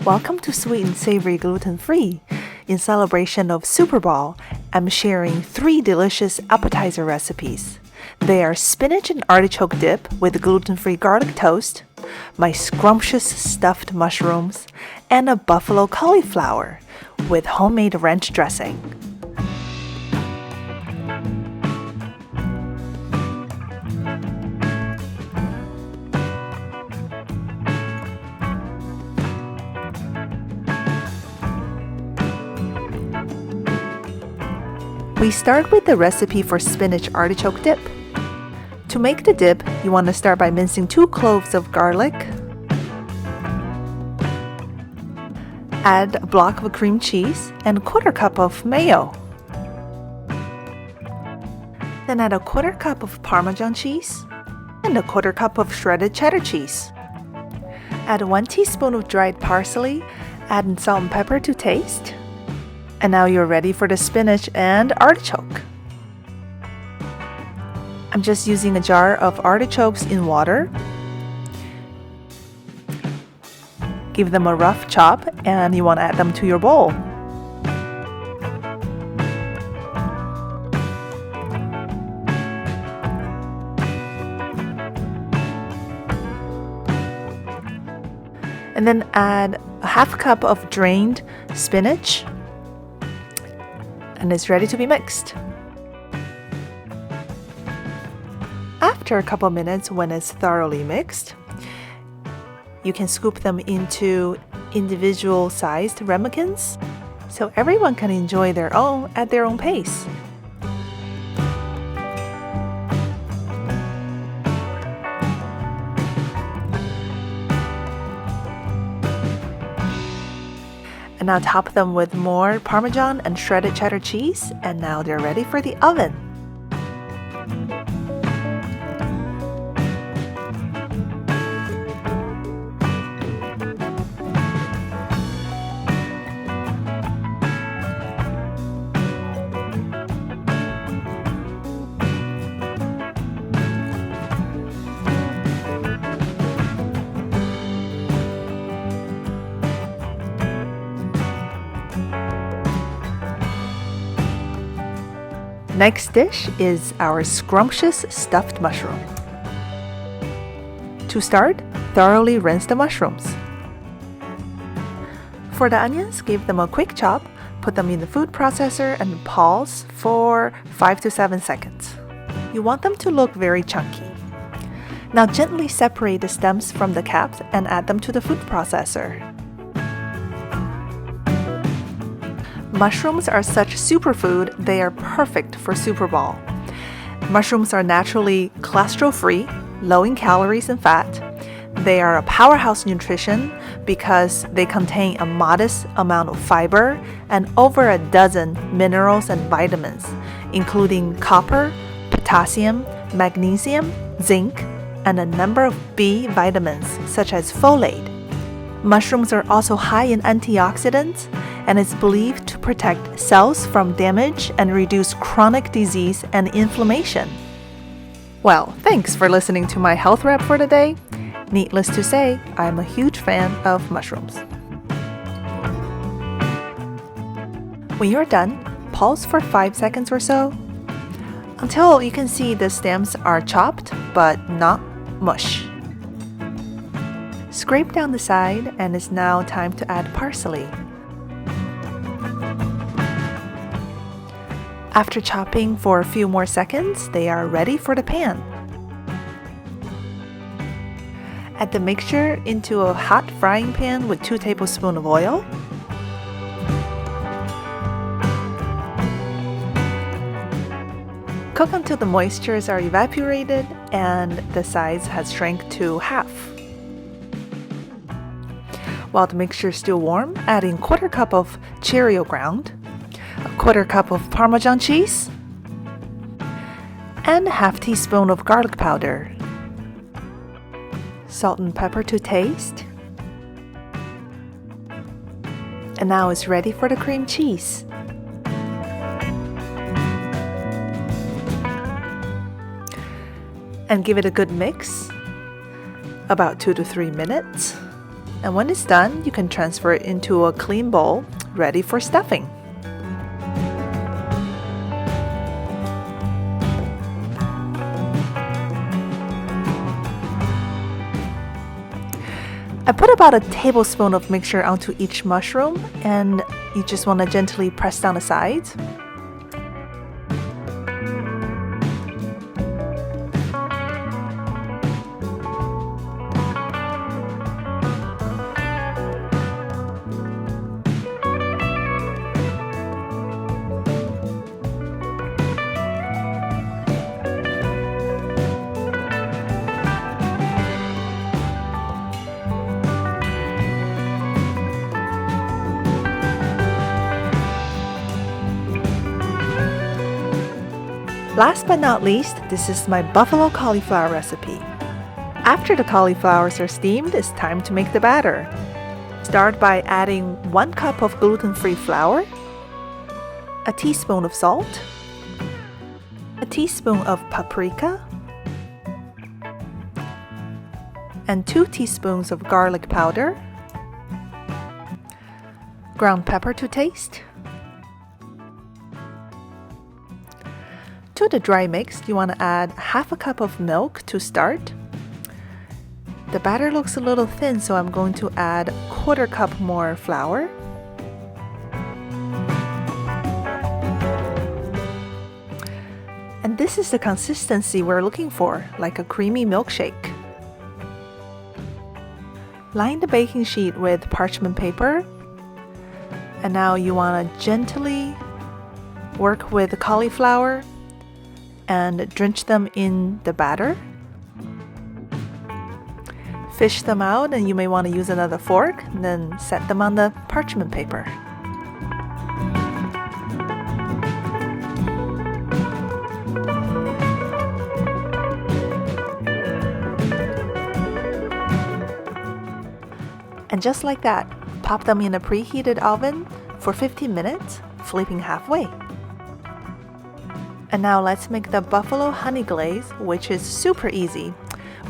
Welcome to Sweet and Savory Gluten-Free. In celebration of Super Bowl, I'm sharing 3 delicious appetizer recipes. They are spinach and artichoke dip with gluten-free garlic toast, my scrumptious stuffed mushrooms, and a buffalo cauliflower with homemade ranch dressing. We start with the recipe for spinach artichoke dip. To make the dip, you want to start by mincing 2 cloves of garlic. Add a block of cream cheese and 1/4 cup of mayo. Then add a 1/4 cup of Parmesan cheese and a 1/4 cup of shredded cheddar cheese. Add 1 teaspoon of dried parsley, add salt and pepper to taste. And now you're ready for the spinach and artichoke. I'm just using a jar of artichokes in water. Give them a rough chop and you want to add them to your bowl. And then add a 1/2 cup of drained spinach. And it's ready to be mixed. After a couple minutes, when it's thoroughly mixed, you can scoop them into individual sized ramekins so everyone can enjoy their own at their own pace. And now top them with more Parmesan and shredded cheddar cheese, and now they're ready for the oven. Next dish is our scrumptious stuffed mushroom. To start, thoroughly rinse the mushrooms. For the onions, give them a quick chop, put them in the food processor and pulse for 5 to 7 seconds. You want them to look very chunky. Now gently separate the stems from the caps and add them to the food processor. Mushrooms are such superfood, they are perfect for Super Bowl. Mushrooms are naturally cholesterol-free, low in calories and fat. They are a powerhouse nutrition because they contain a modest amount of fiber and over a dozen minerals and vitamins, including copper, potassium, magnesium, zinc, and a number of B vitamins such as folate. Mushrooms are also high in antioxidants, and it's believed to protect cells from damage and reduce chronic disease and inflammation. Well, thanks for listening to my health wrap for today. Needless to say, I'm a huge fan of mushrooms. When you're done, pulse for 5 seconds or so until you can see the stems are chopped but not mush. Scrape down the side, and it's now time to add parsley. After chopping for a few more seconds, they are ready for the pan. Add the mixture into a hot frying pan with 2 tablespoons of oil. Cook until the moistures are evaporated and the size has shrunk to half. While the mixture is still warm, add in 1/4 cup of Cheerio ground, a 1/4 cup of Parmesan cheese, and 1/2 teaspoon of garlic powder. Salt and pepper to taste. And now it's ready for the cream cheese. And give it a good mix, about 2 to 3 minutes. And when it's done, you can transfer it into a clean bowl, ready for stuffing. I put about a tablespoon of mixture onto each mushroom, and you just want to gently press down the sides. Last but not least, this is my buffalo cauliflower recipe. After the cauliflowers are steamed, it's time to make the batter. Start by adding 1 cup of gluten-free flour, a teaspoon of salt, a teaspoon of paprika, and 2 teaspoons of garlic powder, ground pepper to taste. To the dry mix, you want to add half a cup of milk to start. The batter looks a little thin, so I'm going to add 1/4 cup more flour. And this is the consistency we're looking for, like a creamy milkshake. Line the baking sheet with parchment paper. And now you want to gently work with the cauliflower and drench them in the batter. Fish them out, and you may want to use another fork, and then set them on the parchment paper. And just like that, pop them in a preheated oven for 15 minutes, flipping halfway. And now let's make the buffalo honey glaze, which is super easy.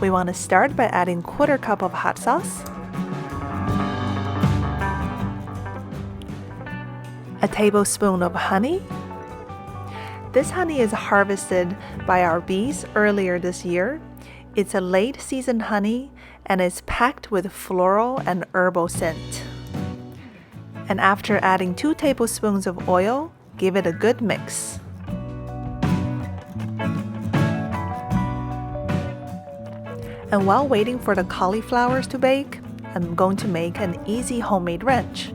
We want to start by adding 1/4 cup of hot sauce, a tablespoon of honey. This honey is harvested by our bees earlier this year. It's a late season honey and is packed with floral and herbal scent. And after adding 2 tablespoons of oil, give it a good mix. And while waiting for the cauliflowers to bake, I'm going to make an easy homemade ranch.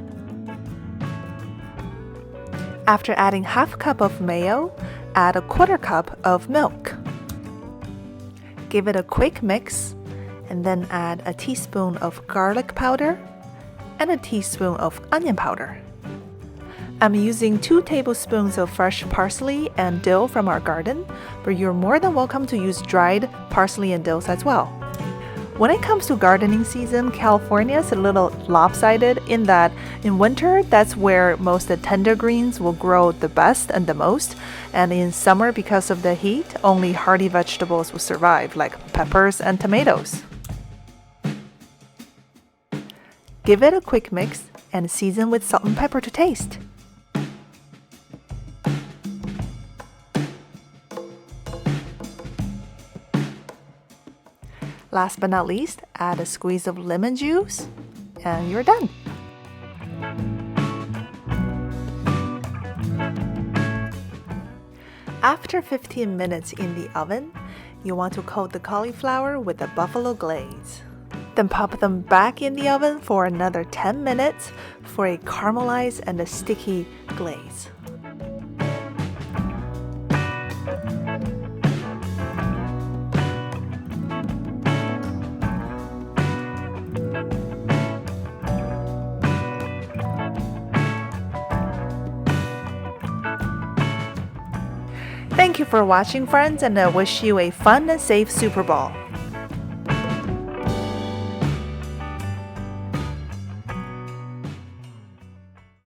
After adding half cup of mayo, add a 1/4 cup of milk. Give it a quick mix, and then add a teaspoon of garlic powder and a teaspoon of onion powder. I'm using 2 tablespoons of fresh parsley and dill from our garden, but you're more than welcome to use dried parsley and dill as well. When it comes to gardening season, California is a little lopsided in that in winter, that's where most of the tender greens will grow the best and the most, and in summer, because of the heat, only hardy vegetables will survive, like peppers and tomatoes. Give it a quick mix and season with salt and pepper to taste. Last but not least, add a squeeze of lemon juice, and you're done. After 15 minutes in the oven, you want to coat the cauliflower with the buffalo glaze. Then pop them back in the oven for another 10 minutes for a caramelized and a sticky glaze. Thank you for watching, friends, and I wish you a fun and safe Super Bowl.